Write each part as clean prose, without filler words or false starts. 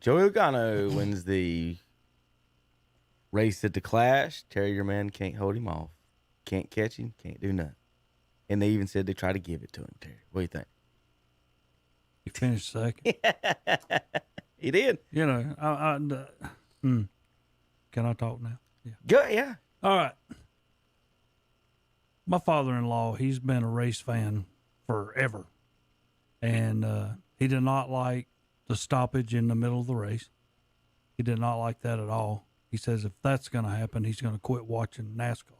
Joey Logano wins the race at the Clash. Terry, your man, can't hold him off. Can't catch him. Can't do nothing. And they even said they try to give it to him, Terry. What do you think? He finished second. He did. You know, can I talk now? Yeah. Good, yeah. All right. My father-in-law, he's been a race fan forever. And he did not like the stoppage in the middle of the race. He did not like that at all. He says if that's going to happen, he's going to quit watching NASCAR.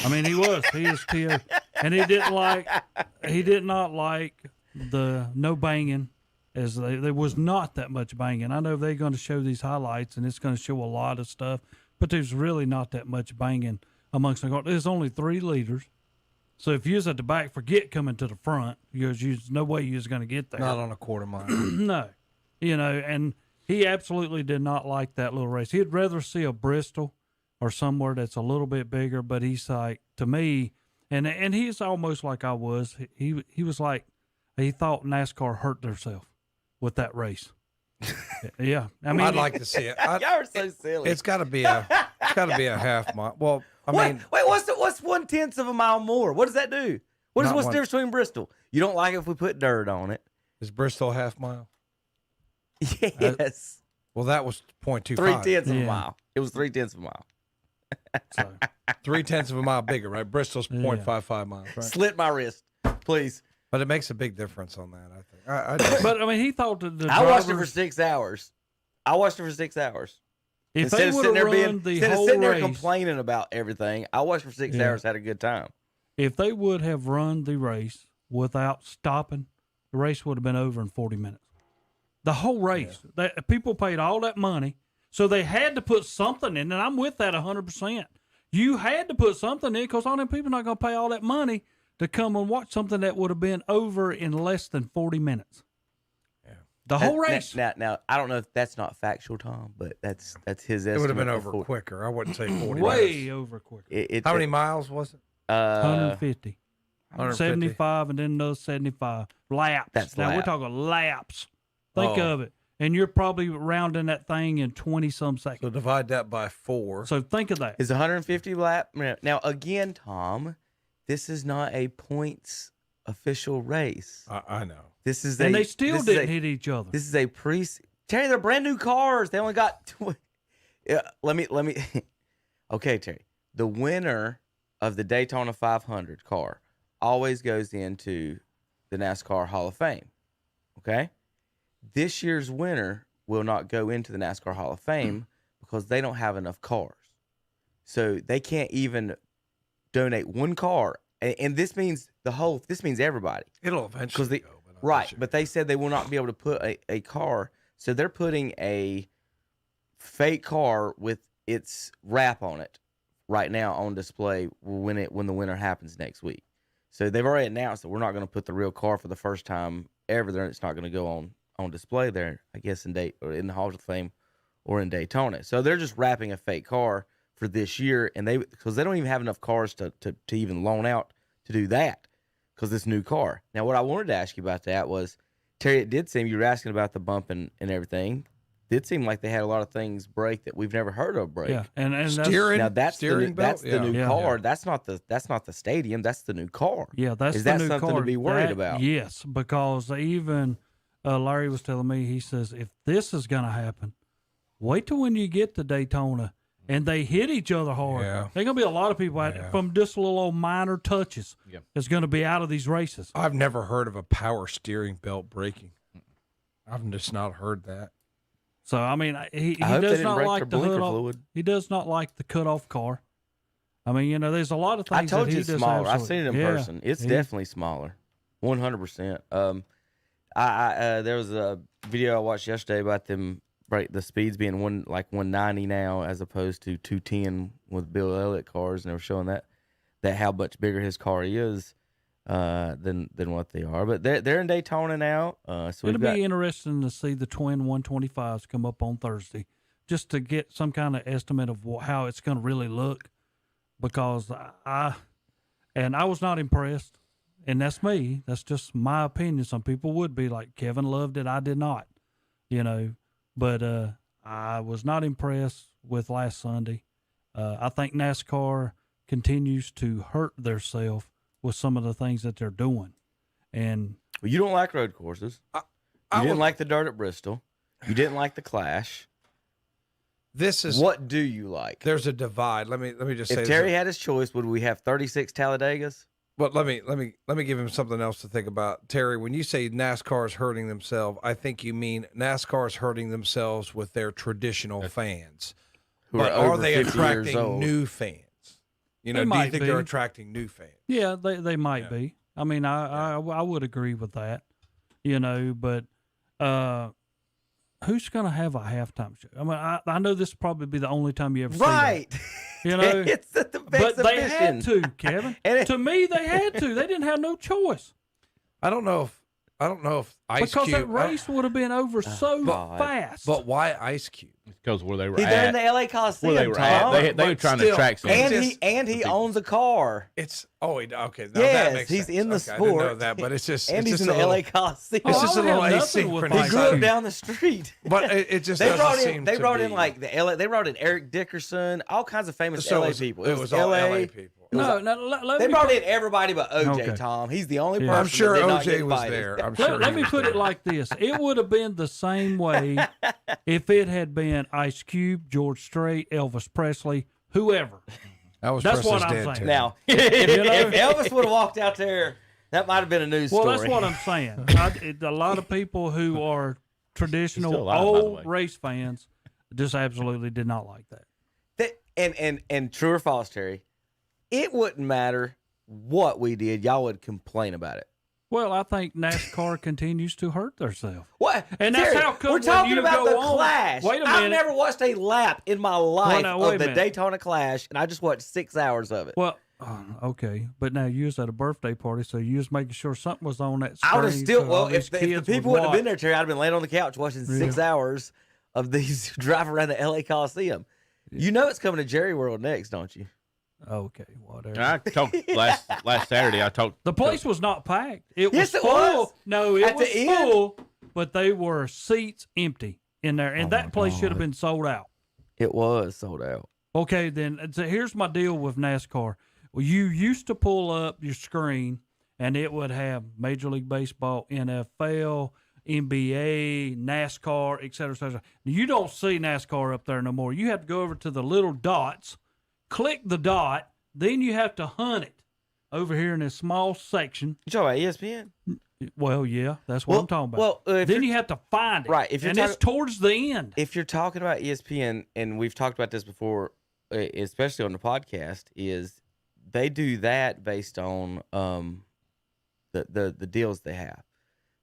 I mean, he is TO. And he did not like the no banging, as there was not that much banging. I know they're going to show these highlights and it's going to show a lot of stuff, but there's really not that much banging amongst the cars. There's only 3 leaders. So if you was at the back, forget coming to the front, because there's no way you was going to get there. Not on a quarter mile. No. You know, and he absolutely did not like that little race. He'd rather see a Bristol or somewhere that's a little bit bigger, but he's like, to me, and he's almost like I was. He was like, he thought NASCAR hurt themselves with that race. Yeah, I mean, I'd like to see it. Y'all are so silly. It's got to be a half mile. Well, I mean, wait, what's 1/10 of a mile more? What does that do? What's the difference between Bristol? You don't like it if we put dirt on it? is Bristol a half mile? Yes. Well, that was 0.25. 3/10 of a mile. It was 3/10 of a mile. so, 0.3 of a mile bigger, right? Bristol's 0.55 miles, right? Slit my wrist, please. But it makes a big difference on that, I think. but I mean, he thought that the I watched it for drivers- 6 hours. If Instead they of would sitting have there run the instead of whole sitting there race, complaining about everything, I watched for 6 hours, had a good time. if they would have run the race without stopping, the race would have been over in 40 minutes. The whole race. That people paid all that money, so they had to put something in, and I'm with that 100%. You had to put something in, because all them people not going to pay all that money to come and watch something that would have been over in less than 40 minutes. Yeah. The whole race. Now, I don't know if that's not factual, Tom, but that's his estimate. It would have been over before. quicker. I wouldn't say 40 Way minutes. over quick. How many miles was it? 150. 150. 75 and then another 75. Laps. That's now, we're lap. talking laps. Think Oh. of it. And you're probably rounding that thing in 20-some seconds. So divide that by 4. So think of that. Is 150 lap? Now, again, Tom, this is not a points official race. I know. This is And they still didn't hit each other. This is a Terry, they're brand new cars. They only got. Yeah, let me. Okay, Terry. The winner of the Daytona 500 car always goes into the NASCAR Hall of Fame. Okay. This year's winner will not go into the NASCAR Hall of Fame because they don't have enough cars. So they can't even donate one car. And this means this means everybody. It'll eventually go. But they said they will not be able to put a car. So they're putting a fake car with its wrap on it right now on display when the winter happens next week. So they've already announced that we're not going to put the real car for the first time ever there. It's not going to go on display there, I guess, in the Hall of Fame or in Daytona. So they're just wrapping a fake car for this year, and because they don't even have enough cars to even loan out to do that because this new car. Now, what I wanted to ask you about that was, Terry, it did seem you were asking about the bump and everything. It did seem like they had a lot of things break that we've never heard of break. Yeah, and Steering. Now that's steering belt? the new Yeah. car. Yeah. That's not the stadium. That's the new car. Yeah, that's Is the that new something car. to be worried That- about? Yes, because even Larry was telling me, he says, if this is going to happen, wait till when you get to Daytona and they hit each other hard. Yeah. There's going to be a lot of people out from just little old minor touches that's going to be out of these races. I've never heard of a power steering belt breaking. I've just not heard that. So, I mean, he I hope they does didn't not break like their the blinker hood off. fluid. He does not like the cut-off car. I mean, you know, there's a lot of things I told that you he it's does smaller. I've absolutely- seen it in Yeah, person. It's he- definitely smaller, 100%. There was a video I watched yesterday about them break the speeds being 190 now as opposed to 210 with Bill Elliott cars, and they were showing that how much bigger his car is than what they are. But they're in Daytona now, so It'll be interesting to see the twin 125s come up on Thursday, just to get some kind of estimate of how it's going to really look. Because I was not impressed, and that's me. That's just my opinion. Some people would be like, Kevin loved it, I did not. You know, but I was not impressed with last Sunday. I think NASCAR continues to hurt themselves with some of the things that they're doing. And Well, you don't like road courses. You didn't like the dirt at Bristol. You didn't like the Clash. This is What do you like? There's a divide. Let me just say If this. Terry had his choice, would we have 36 Talladegas? But let me give him something else to think about. Terry, when you say NASCAR is hurting themselves, I think you mean NASCAR is hurting themselves with their traditional fans. Who But are are over they 50 years attracting old. new fans? You know, They do you might think be. they're attracting new fans? yeah, they might Yeah. be. I mean, I would agree with that, but who's going to have a halftime show? I mean, I know this will probably be the only time you ever see that. Right. You know, It's the big but they had exhibition. to, Kevin. And To me, they had to. They didn't have no choice I don't know if Ice because Cube. that race would have been over so God. fast. But why Ice Cube? Because where they were He's there in at, the LA Coliseum, where they were Tom. at, they were But trying to still, attract some. and just- he owns a car. It's okay. Now that Yes, makes he's sense. in the Okay, I didn't know sport. that, but it's just And it's he's just in the a little, LA Coliseum. It's just I a would little have nothing with asynchronous. He Ice grew up Cube. down the street. But it just They doesn't brought in. seem They to brought in be- like the LA. They brought in Eric Dickerson, all kinds of famous so LA it was, people. It was all LA people. no, let They me brought put, in everybody but OJ. Okay. Tom, he's the only Yeah. person. I'm sure that did not OJ get was invited. there. I'm sure. let he me was put there. it like this: it would have been the same way if it had been Ice Cube, George Strait, Elvis Presley, whoever. That was That's what Presley's I'm dad, saying. too. Now, if Elvis would have walked out there, that might have been a news Well, story. that's what I'm saying. A lot of people who are He's traditional still alive, by the way. old race fans just absolutely did not like that. And true or false, Terry, it wouldn't matter what we did. Y'all would complain about it. Well, I think NASCAR continues to hurt themselves. What? And that's Terry, how come we're when talking you about go the on- Clash. Wait a I've minute. never watched a lap in my life now, wait a of the minute. Daytona Clash, and I just watched 6 hours of it. Well, okay, but now you was at a birthday party, so you was making sure something was on that screen. I would have still. so Well, all these if the kids people would wouldn't have been watch. there, Terry, I'd have been laying on the couch watching 6 hours of these drive around the LA Coliseum. You know it's coming to Jerry World next, don't you? Okay, whatever. And I talked last Saturday. I talked. The place was not packed. It Yes, was it full. was. No, it At was the end? full, but they were seats empty in there, and Oh, that my place should have God. been sold out. It was sold out. Okay, then so here's my deal with NASCAR. Well, you used to pull up your screen, and it would have Major League Baseball, NFL, NBA, NASCAR, et cetera, et cetera. You don't see NASCAR up there no more. You have to go over to the little dots, click the dot, then you have to hunt it over here in this small section. You talking about ESPN? Well, yeah, that's what I'm talking about. Well, if then you're- you have to find it. Right, if you're and it's talking- towards the end. if you're talking about ESPN, and we've talked about this before, especially on the podcast, is they do that based on the deals they have.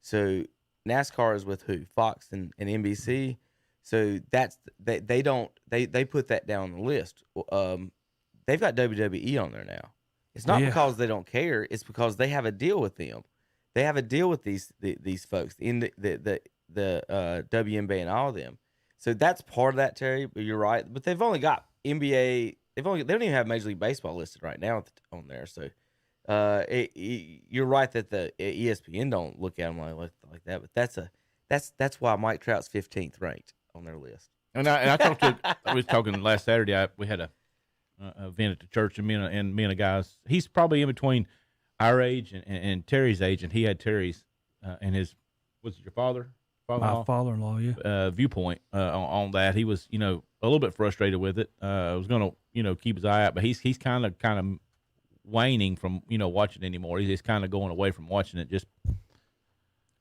So NASCAR is with who? Fox and NBC. So that's they put that down on the list. They've got WWE on there now. It's not Yeah. because they don't care. It's because they have a deal with them. They have a deal with these folks in the WNBA and all of them. So that's part of that, Terry. But you're right. But they've only got NBA. They don't even have Major League Baseball listed right now on there. So you're right that the ESPN don't look at them like that. But that's why Mike Trout's 15th ranked on their list. And I talked to. I was talking last Saturday. We had a event at the church, and me and a guys. He's probably in between our age and Terry's age, and he had Terry's and his. Was it your father? My father-in-law, yeah. Viewpoint on that. He was, a little bit frustrated with it. Was going to, keep his eye out, but he's kind of waning from, watching anymore. He's kind of going away from watching it. Just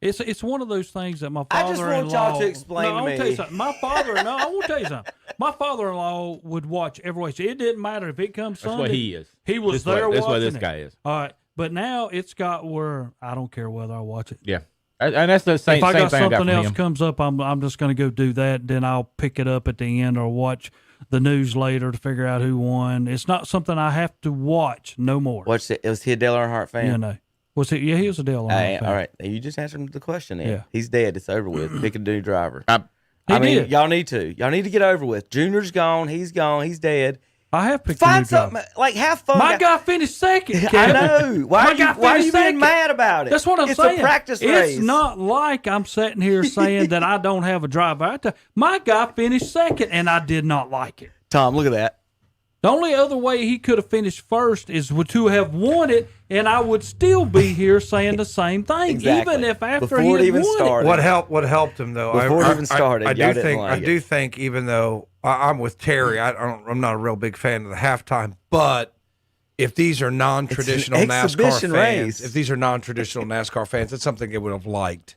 It's one of those things that my I just father-in-law. want y'all to explain no, I to want me. tell you something. My father. No, I want to tell you something. My father-in-law would watch every race. It didn't matter if it comes that's Sunday. what he is. He was This there way, that's watching what this it. guy is. All right, but now it's got where I don't care whether I watch it. Yeah, and that's the same. If I same got thing I got something from else him. comes up, I'm just going to go do that. Then I'll pick it up at the end or watch the news later to figure out who won. It's not something I have to watch no more. What's it? Was he a Dale Earnhardt fan? You know, was he? Yeah, he was a Dale Earnhardt fan. All right, you just answered the question. Then. Yeah. He's dead. It's over with. Pick a new driver. He I mean, did. y'all need to get over with. Junior's gone. He's gone. He's dead. I have picked a Find new job. something like have fun. My guy finished second. I Kevin. know. Why My are guy you finished being second. mad about it? That's what I'm saying. It's a practice race. It's not like I'm sitting here saying that I don't have a driver. My guy finished second, and I did not like it. Tom, look at that. The only other way he could have finished first is to have won it, and I would still be here saying the same thing, Exactly. even if after Before it he even won started. What helped him though? Before it even started, I y'all do didn't think like I it. do think even though I'm with Terry, I'm not a real big fan of the halftime, but if these are non-traditional It's an NASCAR exhibition fans, race. if these are non-traditional NASCAR fans, it's something they would have liked.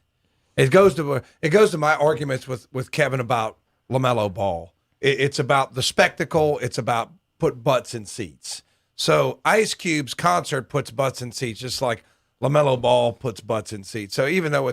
It goes to my arguments with Kevin about LaMelo Ball. It's about the spectacle. It's about put butts in seats. So Ice Cube's concert puts butts in seats, just like LaMelo Ball puts butts in seats. So even though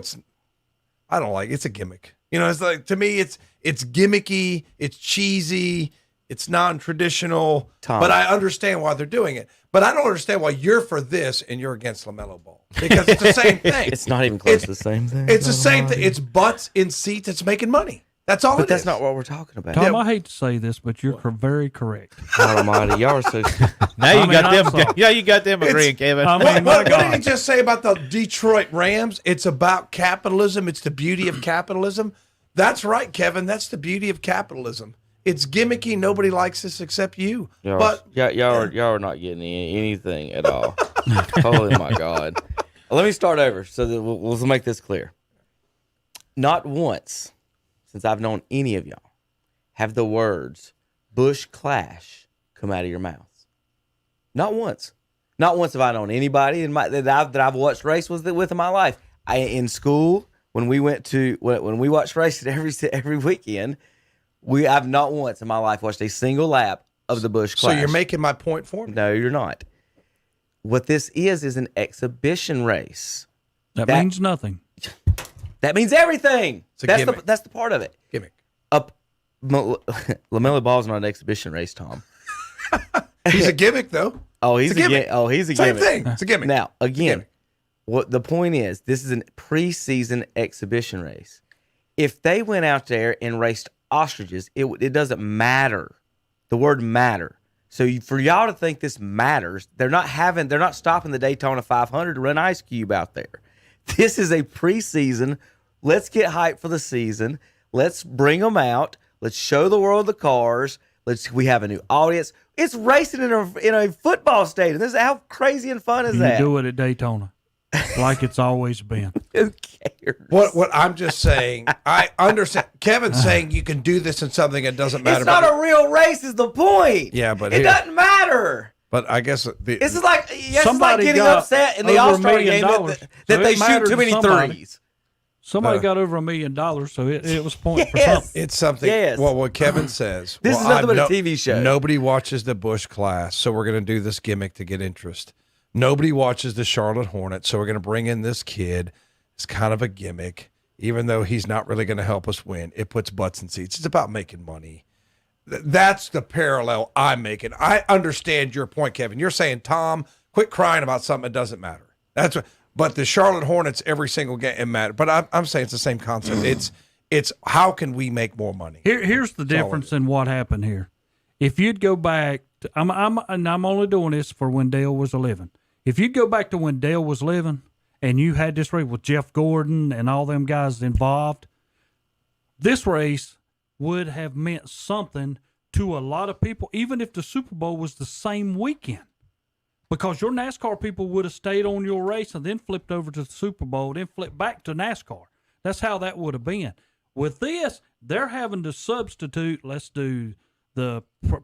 I don't like it's a gimmick. You know, it's like to me, it's gimmicky, it's cheesy, it's non-traditional. Tom. But I understand why they're doing it. But I don't understand why you're for this and you're against LaMelo Ball because it's the same thing. It's not even close to the same thing. It's the same thing. It's butts in seats. It's making money. That's all. But that's not what we're talking about. Tom, I hate to say this, but you're very correct. God Almighty, y'all are so. Now you got I'm them. sorry. Yeah, you got them agreeing, Kevin. I mean, What my did God. he just say about the Detroit Rams? It's about capitalism. It's the beauty of capitalism. That's right, Kevin. That's the beauty of capitalism. It's gimmicky. Nobody likes this except you. But y'all are not getting anything at all. Holy my God! Let me start over so that we'll make this clear. Not once since I've known any of y'all have the words "Bush Clash" come out of your mouths. Not once. Not once have I known anybody that I've watched race with in my life. In school when we watched racing every weekend. I've not once in my life watched a single lap of the Bush Clash. so you're making my point for me. No, you're not. What this is an exhibition race. That means nothing. That means everything. It's a gimmick. That's the part of it. Gimmick. LaMelo Ball's not an exhibition race, Tom. He's a gimmick though. Oh, he's It's a gimmick. he's a Same gimmick. thing. It's a gimmick. Now, again, gimmick. what the point is, this is a preseason exhibition race. If they went out there and raced ostriches, it doesn't matter. The word matter. So for y'all to think this matters, they're not stopping the Daytona 500 to run Ice Cube out there. This is a preseason. Let's get hyped for the season. Let's bring them out. Let's show the world the cars. We have a new audience. It's racing in a football stadium. This is how crazy and fun is You that? do it at Daytona, like it's always been. Who cares? What I'm just saying, I understand. Kevin's saying you can do this in something that doesn't matter. It's not a real race. Is the point? Yeah, but it doesn't matter. But I guess This is like Somebody getting got upset in the over $1 All-Star million, game that so they it shoot mattered too to many somebody. threes. Somebody got over $1 million, so it was point for Yes. something. it's something. Yes. Well, what Kevin says. This well, is nothing I but a TV show. Nobody watches the Bush Clash, so we're going to do this gimmick to get interest. Nobody watches the Charlotte Hornets, so we're going to bring in this kid. It's kind of a gimmick, even though he's not really going to help us win. It puts butts in seats. It's about making money. That's the parallel I'm making. I understand your point, Kevin. You're saying, Tom, quit crying about something that doesn't matter. That's what. But the Charlotte Hornets, every single game, it matters. But I'm saying it's the same concept. It's how can we make more money? Here's the difference in what happened here. If you'd go back, I'm only doing this for when Dale was living. If you'd go back to when Dale was living, and you had this race with Jeff Gordon and all them guys involved, this race would have meant something to a lot of people, even if the Super Bowl was the same weekend. Because your NASCAR people would have stayed on your race and then flipped over to the Super Bowl, then flipped back to NASCAR. That's how that would have been. With this, they're having to substitute. Let's do the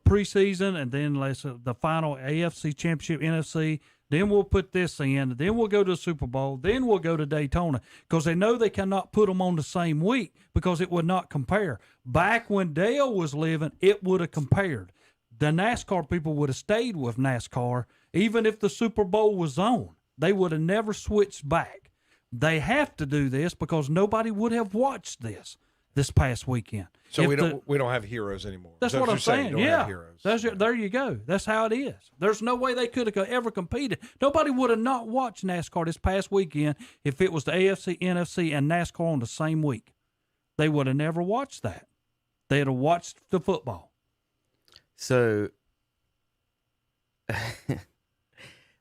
preseason and then the final AFC Championship, NFC. Then we'll put this in. Then we'll go to the Super Bowl. Then we'll go to Daytona because they know they cannot put them on the same week because it would not compare. Back when Dale was living, it would have compared. The NASCAR people would have stayed with NASCAR even if the Super Bowl was on. They would have never switched back. They have to do this because nobody would have watched this past weekend. So If we don't have heroes anymore. That's Is that what I'm you're saying? saying. You don't have Yeah, heroes. there you go. That's how it is. There's no way they could have ever competed. Nobody would have not watched NASCAR this past weekend if it was the AFC, NFC, and NASCAR on the same week. They would have never watched that. They'd have watched the football. So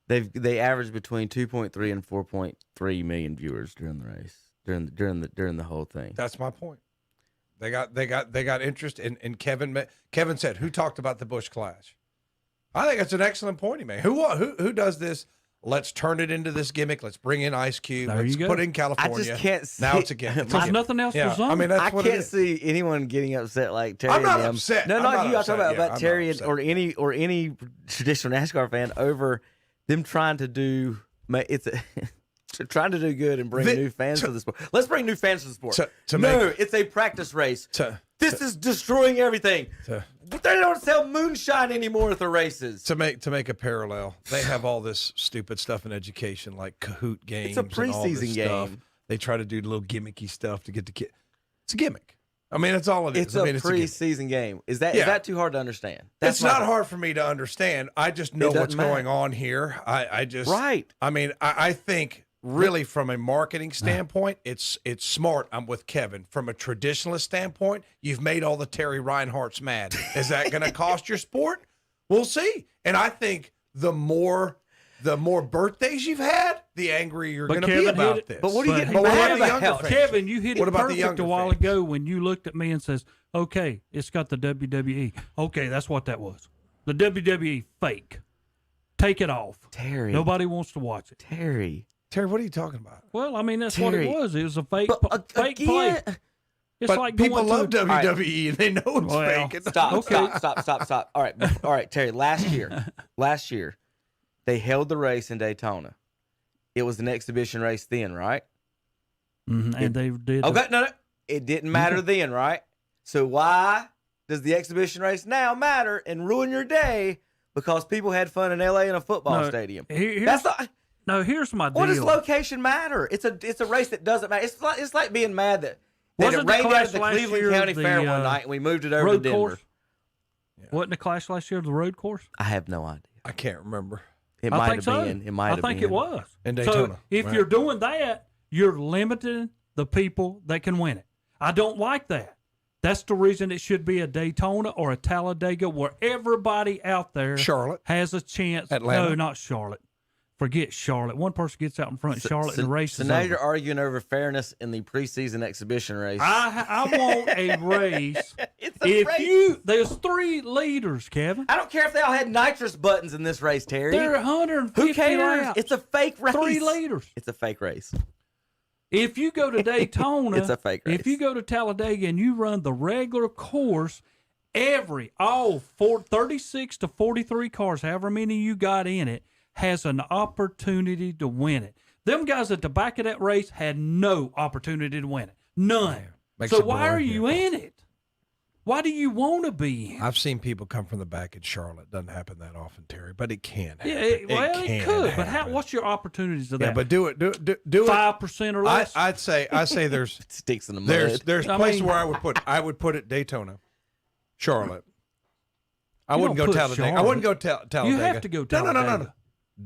they average between 2.3 and 4.3 million viewers during the race during the whole thing. That's my point. They got interest in Kevin. Kevin said, "Who talked about the Busch Clash?" I think that's an excellent point he made. Who does this? Let's turn it into this gimmick. Let's bring in Ice Cube. There Let's you go. put it in California. I just can't see. Now it's a gimmick. It's a Because gimmick. nothing else Yeah, was on. I mean, that's I what it can't is. see anyone getting upset like Terry. I'm not and them. upset. No, I'm not not you. I'm upset. talking Yeah, about I'm Terry not and, or any traditional NASCAR fan over them trying to do. Trying to do good and bring new fans to the sport. Let's bring new fans to the sport. It's a practice race. This is destroying everything. But they don't sell moonshine anymore at the races. To make a parallel, they have all this stupid stuff in education, like Kahoot games. It's a and all this preseason stuff. game. They try to do little gimmicky stuff to get the kid. It's a gimmick. I mean, that's all it is. It's a preseason game. Is that too hard to understand? It's not hard for me to understand. I just know what's going on here. I just right. I mean, I think really from a marketing standpoint, it's smart. I'm with Kevin. From a traditionalist standpoint, you've made all the Terry Reinhardts mad. Is that going to cost your sport? We'll see. And I think the more birthdays you've had, the angrier you're going to be about this. But what are you getting what mad about the younger about? fans? Kevin, you hit What it about the perfect younger a while fans? ago when you looked at me and says, okay, it's got the WWE. Okay, that's what that was. The WWE fake. Take it off. Terry. Nobody wants to watch it. Terry, what are you talking about? Well, I mean, that's what Terry. it was. It was a fake, But fake again, play. It's But like people going love to, WWE and they know it's Well, fake. Stop. All right, Terry. Last year, they held the race in Daytona. It was an exhibition race then, right? and they did. Okay, no, it didn't matter then, right? So why does the exhibition race now matter and ruin your day? Because people had fun in LA in a football stadium. That's not. No, here's my deal. What does location matter? It's a race that doesn't matter. It's like being mad that it Wasn't the rained out clash at the last Cleveland year County the, Fair one night and we moved it over to road Denver. course? Wasn't the clash last year the road course? I have no idea. I can't remember. It I might think have so. been. It might have been. I think it was. In Daytona, So if right. you're doing that, you're limiting the people that can win it. I don't like that. That's the reason it should be a Daytona or a Talladega where everybody out there Charlotte. has a chance. Atlanta. No, not Charlotte. Forget Charlotte. One person gets out in front of Charlotte and the race So is now over. you're arguing over fairness in the preseason exhibition race. I want a race. It's a race. There's 3 leaders, Kevin. I don't care if they all had nitrous buttons in this race, Terry. There are 150 Who cares? laps. It's a fake race. 3 leaders. It's a fake race. If you go to Daytona, It's a fake race. If you go to Talladega and you run the regular course, all 36 to 43 cars, however many you got in it, has an opportunity to win it. Them guys at the back of that race had no opportunity to win it. None. Makes So it why are boring, you in it? Why do you want to be in? I've seen people come from the back in Charlotte. Doesn't happen that often, Terry, but it can happen. Yeah, it could. But happen. what's your opportunities of that? Yeah, but do it. 5% or less? I say there's It sticks in the mud. there's I places mean- where I would put it Daytona, Charlotte. I You wouldn't don't go put Talladega. I Charlotte. wouldn't go Talladega. You have to go No. Talladega.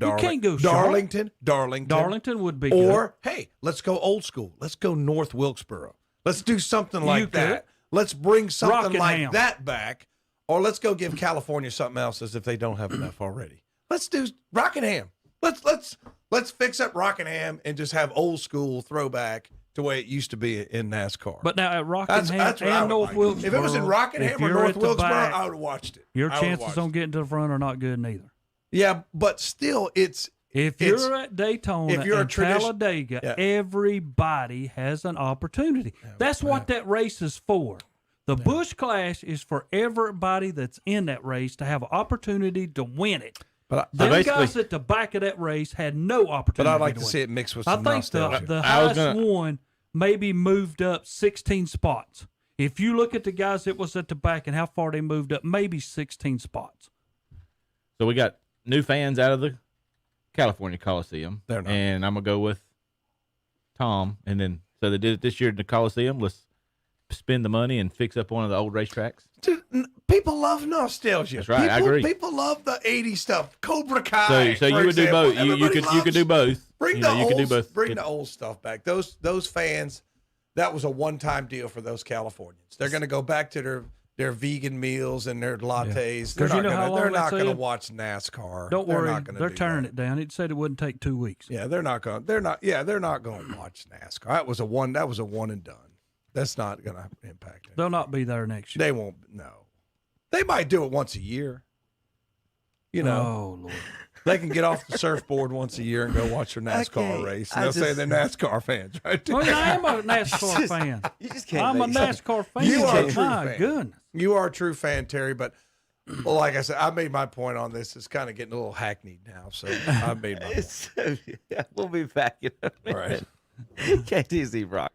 You can't go Darlington. Darlington would be good. Or hey, let's go old school. Let's go North Wilkesboro. Let's do something like could. that. Let's bring something like Rockingham. that back. Or let's go give California something else as if they don't have enough already. Let's do Rockingham. Let's fix up Rockingham and just have old school throwback to the way it used to be in NASCAR. But now at Rockingham That's what I and would North like. Wilkesboro, If it was in if Rockingham or you're North at the Wilkesboro, back, I would have watched it. your I would've chances watched on it. getting to the front are not good neither. Yeah, but still, If It's- you're at Daytona if you're a and tradition- Talladega, Yeah. everybody has an opportunity. That's what that race is for. The Busch Clash is for everybody that's in that race to have an opportunity to win it. But Them basically- guys at the back of that race had no opportunity. I'd like to win. see it mixed with I some think nostalgia. the I was highest gonna- one maybe moved up 16 spots. If you look at the guys that was at the back and how far they moved up, maybe 16 spots. So we got new fans out of the California Coliseum. They're not. And I'm going to go with Tom. And then, so they did it this year in the Coliseum. Let's spend the money and fix up one of the old racetracks. Dude, people love nostalgia. That's right, I People, agree. People love the '80s stuff. Cobra Kai. So you for would do example. both. You Everybody could loves- do both. Bring You the know, you old. could do both. Bring the old stuff back. Those fans. That was a one-time deal for those Californians. They're going to go back to their their vegan meals and their lattes. 'Cause you know how long They're not that's going to in? watch NASCAR. Don't They're worry, not gonna they're do tearing that. it down. It said it wouldn't take 2 weeks. Yeah, they're not going. They're not going to watch NASCAR. That was a one and done. That's not going to impact it. They'll not be there next year. They won't. No, they might do it once a year. You know, Oh Lord. they can get off the surfboard once a year and go watch their NASCAR can't- race. I And they'll say just- they're NASCAR fans, right? Well, I am a NASCAR fan. You just can't. I'm a make- NASCAR fan. You are a true My fan. goodness. You are a true fan, Terry, but well, like I said, I made my point on this. It's kind of getting a little hackneyed now, so I made my point. It's, we'll be back in a All right. minute. KTZ Brock.